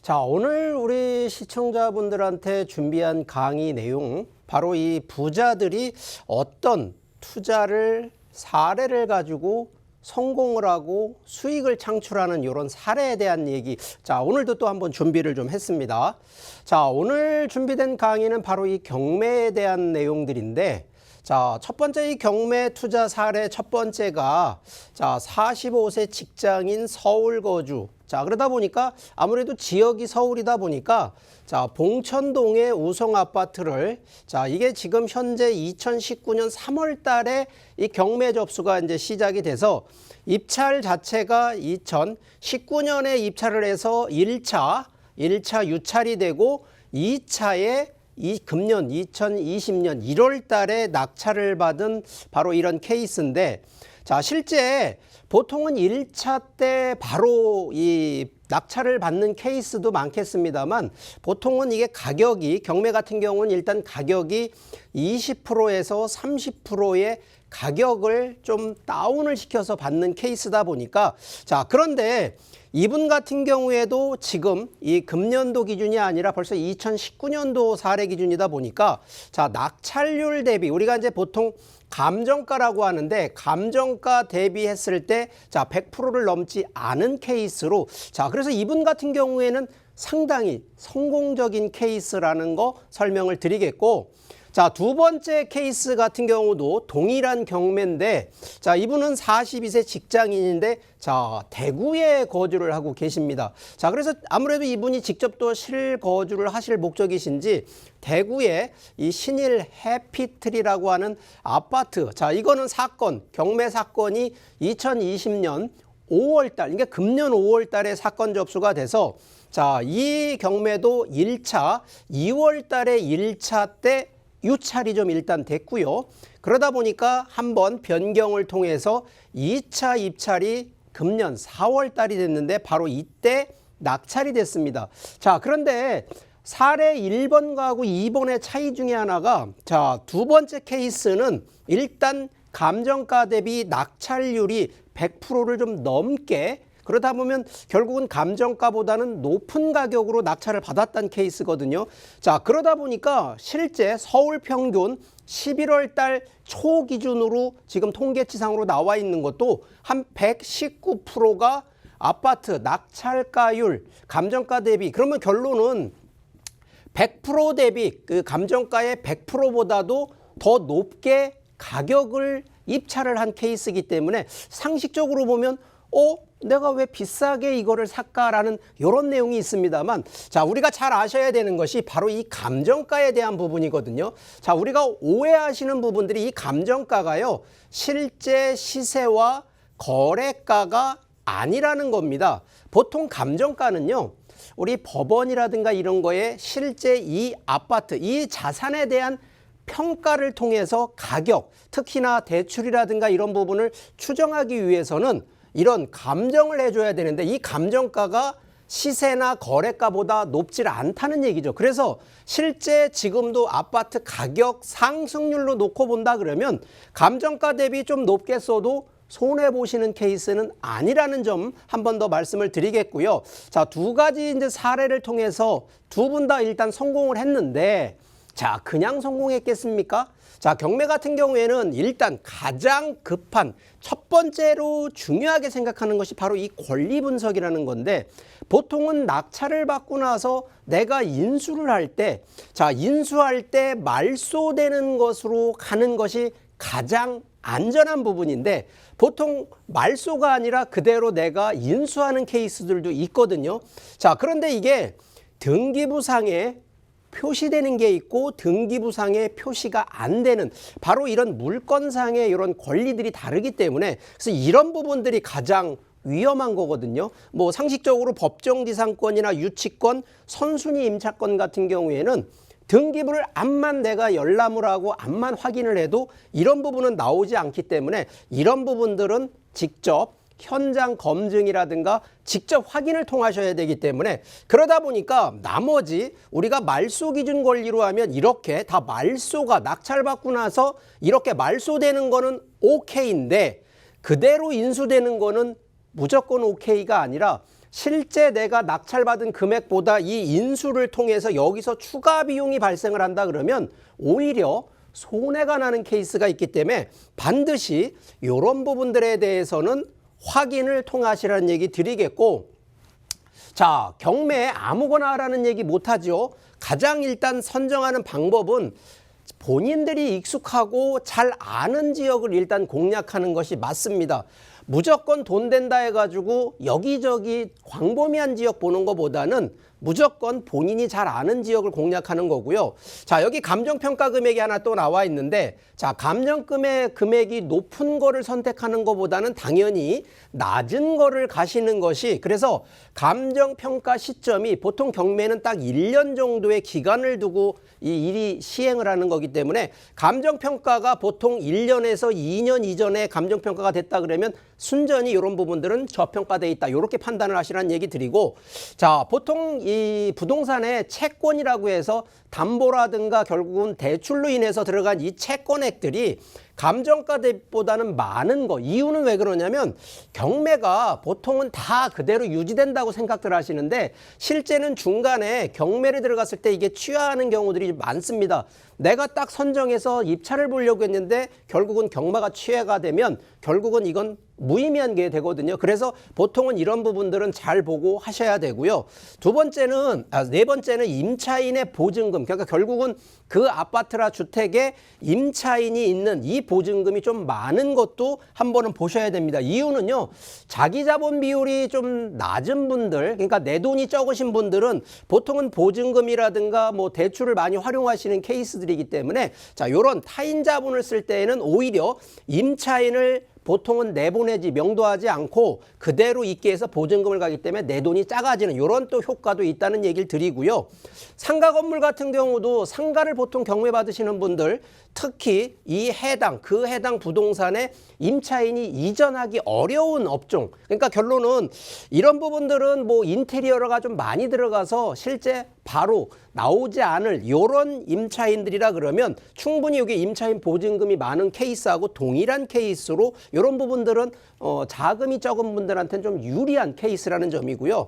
자, 오늘 우리 시청자분들한테 준비한 강의 내용, 바로 이 부자들이 어떤 투자를 사례를 가지고 성공을 하고 수익을 창출하는 이런 사례에 대한 얘기. 자, 오늘도 또 한번 준비를 좀 했습니다. 자, 오늘 준비된 강의는 바로 이 경매에 대한 내용들인데, 자, 첫 번째 이 경매 투자 사례 첫 번째가, 자, 45세 직장인 서울 거주. 자, 그러다 보니까 아무래도 지역이 서울이다 보니까, 자, 봉천동의 우성 아파트를, 자, 이게 지금 현재 2019년 3월 달에 이 경매 접수가 이제 시작이 돼서 입찰 자체가 2019년에 입찰을 해서 1차 유찰이 되고 2차에 이 금년 2020년 1월 달에 낙찰을 받은 바로 이런 케이스인데, 자, 실제 보통은 1차 때 바로 이 낙찰을 받는 케이스도 많겠습니다만, 보통은 이게 가격이, 경매 같은 경우는 일단 가격이 20%에서 30%의 가격을 좀 다운을 시켜서 받는 케이스다 보니까, 자, 그런데 이분 같은 경우에도 지금 이 금년도 기준이 아니라 벌써 2019년도 사례 기준이다 보니까, 자, 낙찰률 대비, 우리가 이제 보통 감정가라고 하는데, 감정가 대비했을 때, 자, 100%를 넘지 않은 케이스로, 자, 그래서 이분 같은 경우에는 상당히 성공적인 케이스라는 거 설명을 드리겠고, 자, 두 번째 케이스 같은 경우도 동일한 경매인데, 자, 이분은 42세 직장인인데, 자, 대구에 거주를 하고 계십니다. 자, 그래서 아무래도 이분이 직접 또 실거주를 하실 목적이신지 대구에 이 신일 해피트리라고 하는 아파트, 자, 이거는 사건, 경매 사건이 2020년 5월 달, 그러니까 금년 5월 달에 사건 접수가 돼서, 자, 이 경매도 1차, 2월 달에 1차 때 유찰이 좀 일단 됐고요. 그러다 보니까 한번 변경을 통해서 2차 입찰이 금년 4월 달이 됐는데 바로 이때 낙찰이 됐습니다. 자, 그런데 사례 1번하고 2번의 차이 중에 하나가, 자, 두 번째 케이스는 일단 감정가 대비 낙찰률이 100%를 좀 넘게, 그러다 보면 결국은 감정가보다는 높은 가격으로 낙찰을 받았다는 케이스거든요. 자, 그러다 보니까 실제 서울 평균 11월 달 초 기준으로 지금 통계치상으로 나와 있는 것도 한 119%가 아파트 낙찰가율, 감정가 대비, 그러면 결론은 100% 대비 그 감정가의 100%보다도 더 높게 가격을 입찰을 한 케이스이기 때문에 상식적으로 보면 내가 왜 비싸게 이거를 살까라는 이런 내용이 있습니다만, 자, 우리가 잘 아셔야 되는 것이 바로 이 감정가에 대한 부분이거든요. 자, 우리가 오해하시는 부분들이 이 감정가가요, 실제 시세와 거래가가 아니라는 겁니다. 보통 감정가는요, 우리 법원이라든가 이런 거에 실제 이 아파트, 이 자산에 대한 평가를 통해서 가격, 특히나 대출이라든가 이런 부분을 추정하기 위해서는 이런 감정을 해줘야 되는데, 이 감정가가 시세나 거래가보다 높지 않다는 얘기죠. 그래서 실제 지금도 아파트 가격 상승률로 놓고 본다 그러면 감정가 대비 좀 높게 써도 손해보시는 케이스는 아니라는 점 한 번 더 말씀을 드리겠고요. 자, 두 가지 이제 사례를 통해서 두 분 다 일단 성공을 했는데, 자, 그냥 성공했겠습니까? 자, 경매 같은 경우에는 일단 가장 급한 첫 번째로 중요하게 생각하는 것이 바로 이 권리 분석이라는 건데, 보통은 낙찰을 받고 나서 내가 인수를 할 때, 자, 인수할 때 말소되는 것으로 가는 것이 가장 안전한 부분인데, 보통 말소가 아니라 그대로 내가 인수하는 케이스들도 있거든요. 자, 그런데 이게 등기부상에 표시되는 게 있고 등기부상에 표시가 안 되는, 바로 이런 물건상의 이런 권리들이 다르기 때문에, 그래서 이런 부분들이 가장 위험한 거거든요. 뭐 상식적으로 법정지상권이나 유치권, 선순위 임차권 같은 경우에는 등기부를 암만 내가 열람을 하고 암만 확인을 해도 이런 부분은 나오지 않기 때문에, 이런 부분들은 직접 현장 검증이라든가 직접 확인을 통하셔야 되기 때문에, 그러다 보니까 나머지 우리가 말소 기준 권리로 하면 이렇게 다 말소가 낙찰받고 나서 이렇게 말소되는 거는 오케이인데, 그대로 인수되는 거는 무조건 오케이가 아니라 실제 내가 낙찰받은 금액보다 이 인수를 통해서 여기서 추가 비용이 발생을 한다 그러면 오히려 손해가 나는 케이스가 있기 때문에 반드시 이런 부분들에 대해서는 확인을 통하시라는 얘기 드리겠고, 자, 경매 아무거나 하라는 얘기 못하죠. 가장 일단 선정하는 방법은 본인들이 익숙하고 잘 아는 지역을 일단 공략하는 것이 맞습니다. 무조건 돈 된다 해가지고 여기저기 광범위한 지역 보는 것보다는 무조건 본인이 잘 아는 지역을 공략하는 거고요. 자, 여기 감정평가 금액이 하나 또 나와 있는데, 자, 금액이 높은 거를 선택하는 것보다는 당연히 낮은 거를 가시는 것이, 그래서 감정평가 시점이 보통 경매는 딱 1년 정도의 기간을 두고 이 일이 시행을 하는 거기 때문에 감정평가가 보통 1년에서 2년 이전에 감정평가가 됐다 그러면 순전히 이런 부분들은 저평가돼 있다, 이렇게 판단을 하시라는 얘기 드리고, 자, 보통 이 부동산의 채권이라고 해서 담보라든가 결국은 대출로 인해서 들어간 이 채권액들이 감정가 대비보다는 많은 거. 이유는 왜 그러냐면 경매가 보통은 다 그대로 유지된다고 생각들 하시는데 실제는 중간에 경매를 들어갔을 때 이게 취하하는 경우들이 많습니다. 내가 딱 선정해서 입찰을 보려고 했는데 결국은 경마가 취해가 되면 결국은 이건 무의미한 게 되거든요. 그래서 보통은 이런 부분들은 잘 보고 하셔야 되고요. 네 번째는 임차인의 보증금. 그러니까 결국은 그 아파트나 주택에 임차인이 있는 이 보증금이 좀 많은 것도 한번은 보셔야 됩니다. 이유는요, 자기 자본 비율이 좀 낮은 분들, 그러니까 내 돈이 적으신 분들은 보통은 보증금이라든가 뭐 대출을 많이 활용하시는 케이스들이기 때문에, 자, 요런 타인 자본을 쓸 때에는 오히려 임차인을 보통은 내보내지 명도하지 않고 그대로 있게 해서 보증금을 가기 때문에 내 돈이 작아지는 이런 또 효과도 있다는 얘기를 드리고요. 상가 건물 같은 경우도 상가를 보통 경매 받으시는 분들, 특히 그 해당 부동산에 임차인이 이전하기 어려운 업종, 그러니까 결론은 이런 부분들은 뭐 인테리어가 좀 많이 들어가서 실제 바로 나오지 않을 이런 임차인들이라 그러면 충분히 여기 임차인 보증금이 많은 케이스하고 동일한 케이스로 이런 부분들은 자금이 적은 분들한테는 좀 유리한 케이스라는 점이고요.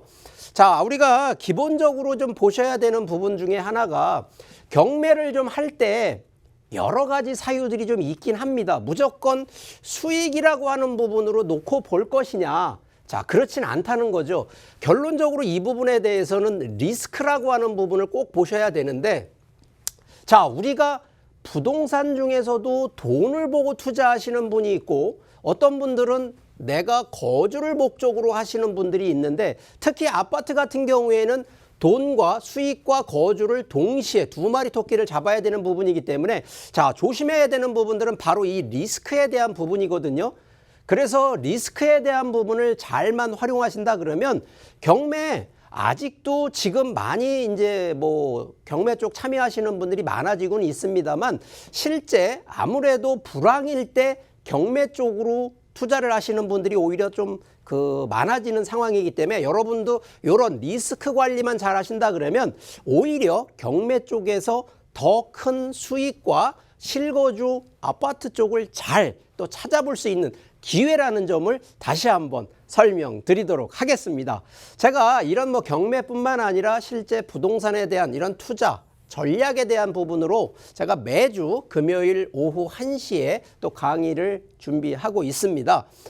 자, 우리가 기본적으로 좀 보셔야 되는 부분 중에 하나가 경매를 좀 할 때 여러 가지 사유들이 좀 있긴 합니다. 무조건 수익이라고 하는 부분으로 놓고 볼 것이냐. 자, 그렇진 않다는 거죠. 결론적으로 이 부분에 대해서는 리스크라고 하는 부분을 꼭 보셔야 되는데, 자, 우리가 부동산 중에서도 돈을 보고 투자하시는 분이 있고 어떤 분들은 내가 거주를 목적으로 하시는 분들이 있는데, 특히 아파트 같은 경우에는 돈과 수익과 거주를 동시에 두 마리 토끼를 잡아야 되는 부분이기 때문에, 자, 조심해야 되는 부분들은 바로 이 리스크에 대한 부분이거든요. 그래서 리스크에 대한 부분을 잘만 활용하신다 그러면 경매, 아직도 지금 많이 이제 뭐 경매 쪽 참여하시는 분들이 많아지고는 있습니다만 실제 아무래도 불황일 때 경매 쪽으로 투자를 하시는 분들이 오히려 좀 많아지는 상황이기 때문에 여러분도 이런 리스크 관리만 잘 하신다 그러면 오히려 경매 쪽에서 더 큰 수익과 실거주 아파트 쪽을 잘 또 찾아볼 수 있는 기회라는 점을 다시 한번 설명드리도록 하겠습니다. 제가 이런 뭐 경매뿐만 아니라 실제 부동산에 대한 이런 투자 전략에 대한 부분으로 제가 매주 금요일 오후 1시에 또 강의를 준비하고 있습니다.